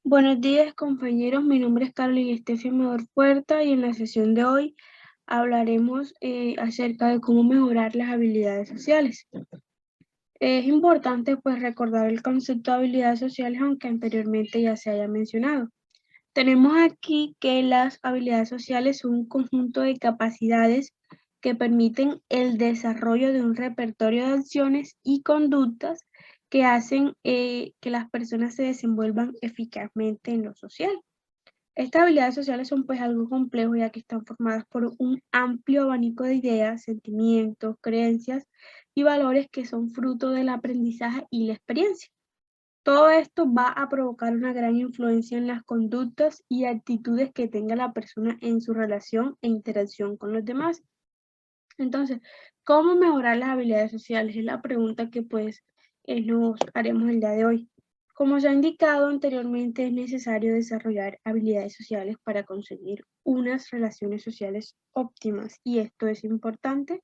Buenos días, compañeros. Mi nombre es Carolina Estefi Amador Puerta y en la sesión de hoy hablaremos acerca de cómo mejorar las habilidades sociales. Es importante pues recordar el concepto de habilidades sociales, aunque anteriormente ya se haya mencionado. Tenemos aquí que las habilidades sociales son un conjunto de capacidades que permiten el desarrollo de un repertorio de acciones y conductas que hacen que las personas se desenvuelvan eficazmente en lo social. Estas habilidades sociales son pues algo complejo ya que están formadas por un amplio abanico de ideas, sentimientos, creencias y valores que son fruto del aprendizaje y la experiencia. Todo esto va a provocar una gran influencia en las conductas y actitudes que tenga la persona en su relación e interacción con los demás. Entonces, ¿cómo mejorar las habilidades sociales? Es la pregunta que pues nos haremos el día de hoy. Como se ha indicado anteriormente, es necesario desarrollar habilidades sociales para conseguir unas relaciones sociales óptimas y esto es importante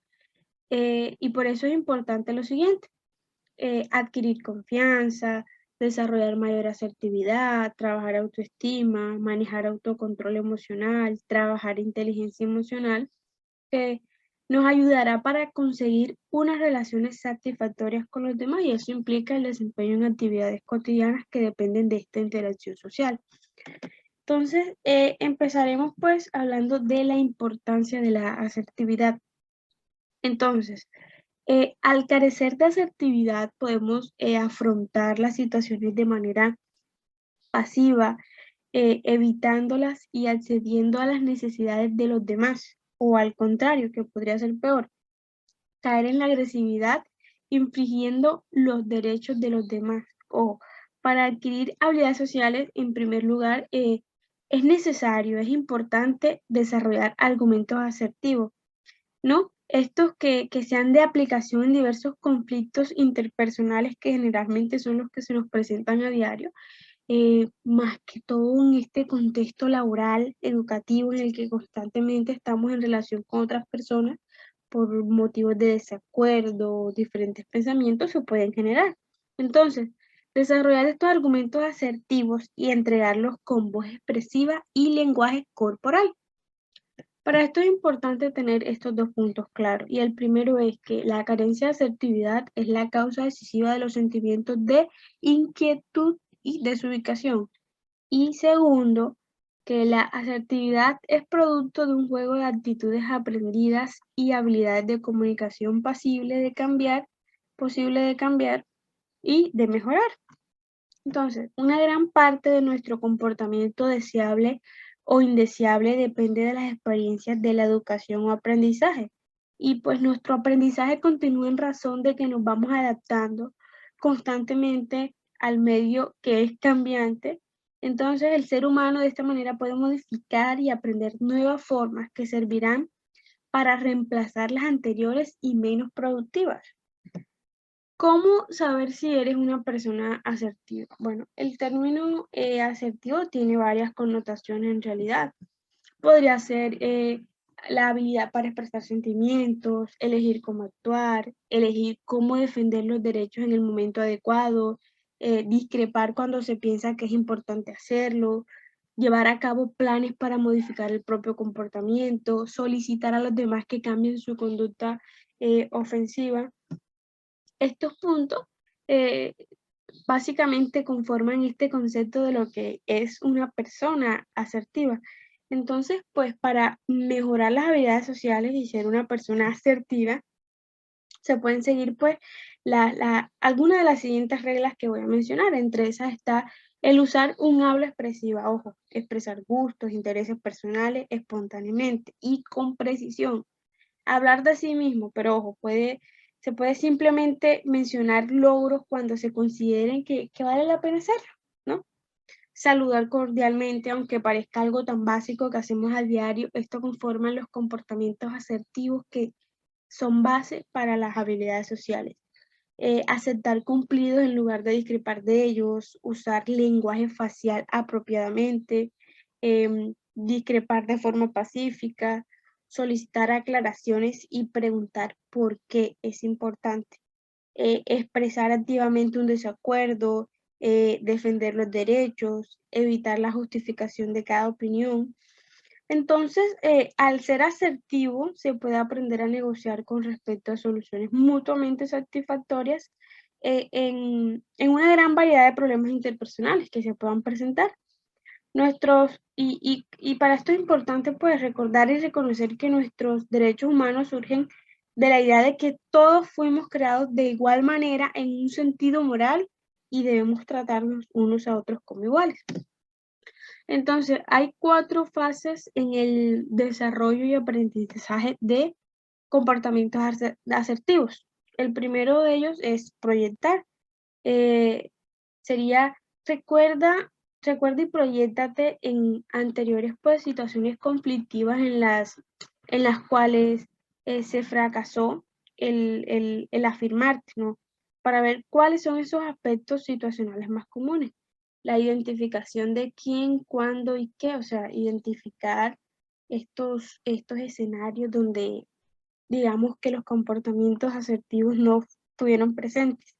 y por eso es importante lo siguiente, adquirir confianza, desarrollar mayor asertividad, trabajar autoestima, manejar autocontrol emocional, trabajar inteligencia emocional, que nos ayudará para conseguir unas relaciones satisfactorias con los demás y eso implica el desempeño en actividades cotidianas que dependen de esta interacción social. Entonces, empezaremos pues hablando de la importancia de la asertividad. Entonces, al carecer de asertividad podemos afrontar las situaciones de manera pasiva, evitándolas y accediendo a las necesidades de los demás, o al contrario, que podría ser peor, caer en la agresividad, infringiendo los derechos de los demás. O para adquirir habilidades sociales, en primer lugar, es necesario, es importante desarrollar argumentos asertivos, ¿no? Estos que sean de aplicación en diversos conflictos interpersonales que generalmente son los que se nos presentan a diario, más que todo en este contexto laboral, educativo, en el que constantemente estamos en relación con otras personas por motivos de desacuerdo, diferentes pensamientos se pueden generar. Entonces, desarrollar estos argumentos asertivos y entregarlos con voz expresiva y lenguaje corporal. Para esto es importante tener estos dos puntos claros. Y el primero es que la carencia de asertividad es la causa decisiva de los sentimientos de inquietud y desubicación. Y segundo, que la asertividad es producto de un juego de actitudes aprendidas y habilidades de comunicación posible de cambiar y de mejorar. Entonces, una gran parte de nuestro comportamiento deseable o indeseable depende de las experiencias de la educación o aprendizaje. Y pues nuestro aprendizaje continúa en razón de que nos vamos adaptando constantemente al medio que es cambiante. Entonces, el ser humano de esta manera puede modificar y aprender nuevas formas que servirán para reemplazar las anteriores y menos productivas. ¿Cómo saber si eres una persona asertiva? Bueno, el término asertivo tiene varias connotaciones en realidad. Podría ser la habilidad para expresar sentimientos, elegir cómo actuar, elegir cómo defender los derechos en el momento adecuado, discrepar cuando se piensa que es importante hacerlo, llevar a cabo planes para modificar el propio comportamiento, solicitar a los demás que cambien su conducta ofensiva. Estos puntos eh, básicamente conforman este concepto de lo que es una persona asertiva. Entonces, pues para mejorar las habilidades sociales y ser una persona asertiva, se pueden seguir pues algunas de las siguientes reglas que voy a mencionar. Entre esas está el usar un habla expresiva, ojo, expresar gustos, intereses personales espontáneamente y con precisión. Hablar de sí mismo, pero ojo, se puede simplemente mencionar logros cuando se consideren que vale la pena hacerlo, ¿no? Saludar cordialmente, aunque parezca algo tan básico que hacemos a diario, esto conforma los comportamientos asertivos que son base para las habilidades sociales. Aceptar cumplidos en lugar de discrepar de ellos, usar lenguaje facial apropiadamente, discrepar de forma pacífica, solicitar aclaraciones y preguntar por qué es importante, expresar activamente un desacuerdo, defender los derechos, evitar la justificación de cada opinión. Entonces, al ser asertivo, se puede aprender a negociar con respecto a soluciones mutuamente satisfactorias en una gran variedad de problemas interpersonales que se puedan presentar. Y para esto es importante pues recordar y reconocer que nuestros derechos humanos surgen de la idea de que todos fuimos creados de igual manera en un sentido moral y debemos tratarnos unos a otros como iguales. Entonces, hay 4 fases en el desarrollo y aprendizaje de comportamientos asertivos. El primero de ellos es proyectar. Sería, recuerda y proyéctate en anteriores pues, situaciones conflictivas en las cuales se fracasó el afirmarte, ¿no? Para ver cuáles son esos aspectos situacionales más comunes. La identificación de quién, cuándo y qué, o sea, identificar estos escenarios donde digamos que los comportamientos asertivos no estuvieron presentes.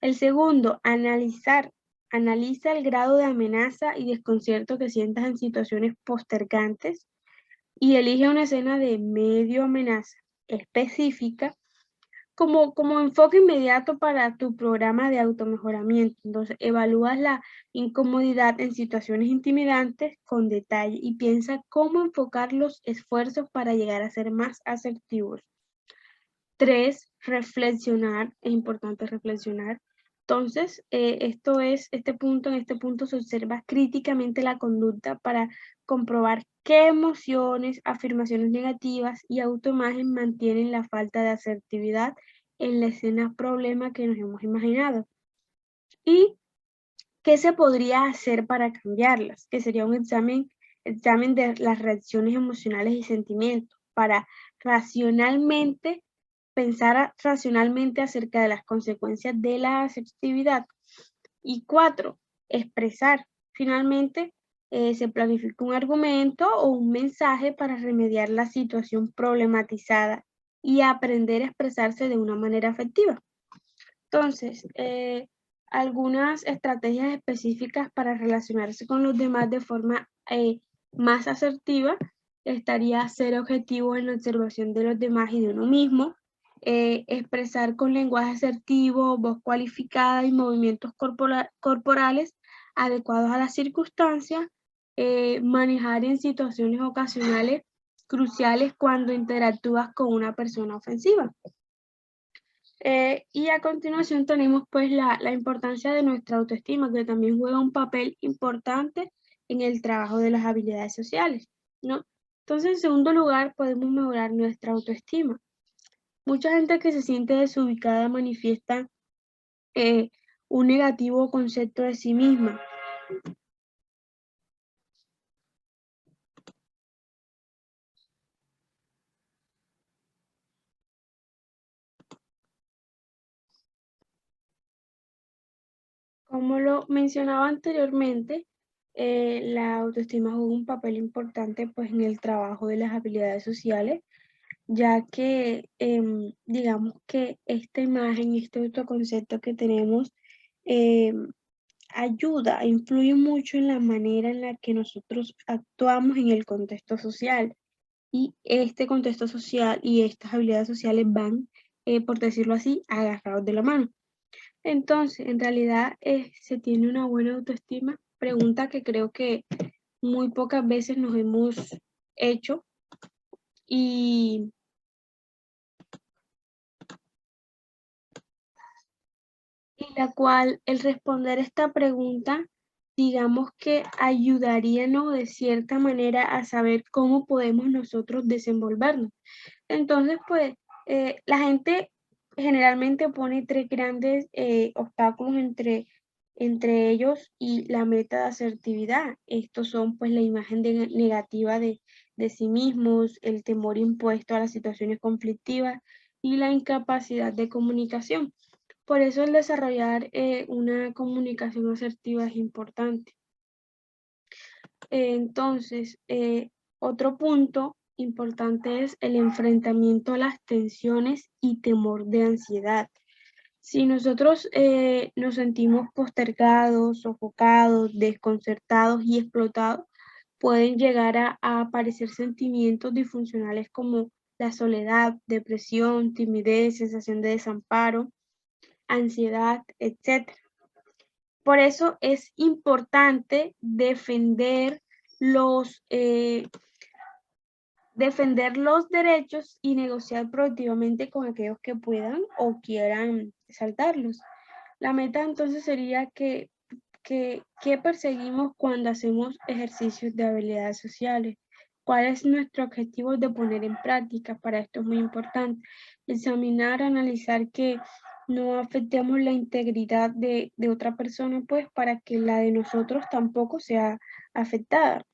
El segundo, analizar. Analiza el grado de amenaza y desconcierto que sientas en situaciones postergantes y elige una escena de medio amenaza específica como enfoque inmediato para tu programa de automejoramiento. Entonces, evalúas la incomodidad en situaciones intimidantes con detalle y piensa cómo enfocar los esfuerzos para llegar a ser más asertivos. 3, reflexionar, es importante reflexionar. Entonces, en este punto se observa críticamente la conducta para comprobar qué emociones, afirmaciones negativas y autoimagen mantienen la falta de asertividad en la escena problema que nos hemos imaginado. Y qué se podría hacer para cambiarlas, que sería un examen de las reacciones emocionales y sentimientos para pensar racionalmente acerca de las consecuencias de la asertividad. Y 4, expresar. Finalmente, se planifica un argumento o un mensaje para remediar la situación problematizada y aprender a expresarse de una manera efectiva. Entonces, algunas estrategias específicas para relacionarse con los demás de forma más asertiva estaría ser objetivo en la observación de los demás y de uno mismo, expresar con lenguaje asertivo, voz cualificada y movimientos corporales adecuados a las circunstancias, manejar en situaciones ocasionales cruciales cuando interactúas con una persona ofensiva. Y a continuación tenemos pues la importancia de nuestra autoestima, que también juega un papel importante en el trabajo de las habilidades sociales, ¿no? Entonces, en segundo lugar, podemos mejorar nuestra autoestima. Mucha gente que se siente desubicada manifiesta un negativo concepto de sí misma. Como lo mencionaba anteriormente, la autoestima juega un papel importante pues, en el trabajo de las habilidades sociales, ya que digamos que esta imagen, este autoconcepto que tenemos, ayuda, influye mucho en la manera en la que nosotros actuamos en el contexto social. Y este contexto social y estas habilidades sociales van, por decirlo así, agarrados de la mano. Entonces, en realidad, ¿se tiene una buena autoestima? Pregunta que creo que muy pocas veces nos hemos hecho y la cual el responder esta pregunta, digamos que ayudaríamos de cierta manera a saber cómo podemos nosotros desenvolvernos. Entonces, pues, la gente generalmente pone 3 grandes obstáculos entre ellos y la meta de asertividad. Estos son, pues, la imagen negativa de sí mismos, el temor impuesto a las situaciones conflictivas y la incapacidad de comunicación. Por eso el desarrollar una comunicación asertiva es importante. Entonces, otro punto importante es el enfrentamiento a las tensiones y temor de ansiedad. Si nosotros nos sentimos postergados, sofocados, desconcertados y explotados, pueden llegar a aparecer sentimientos disfuncionales como la soledad, depresión, timidez, sensación de desamparo, ansiedad, etc. Por eso es importante defender los derechos y negociar proactivamente con aquellos que puedan o quieran saltarlos. La meta entonces sería ¿qué perseguimos cuando hacemos ejercicios de habilidades sociales? ¿Cuál es nuestro objetivo de poner en práctica? Para esto es muy importante examinar, analizar que no afectemos la integridad de otra persona, pues para que la de nosotros tampoco sea afectada.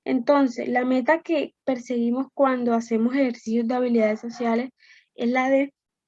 Entonces, la meta que perseguimos cuando hacemos ejercicios de habilidades sociales es la de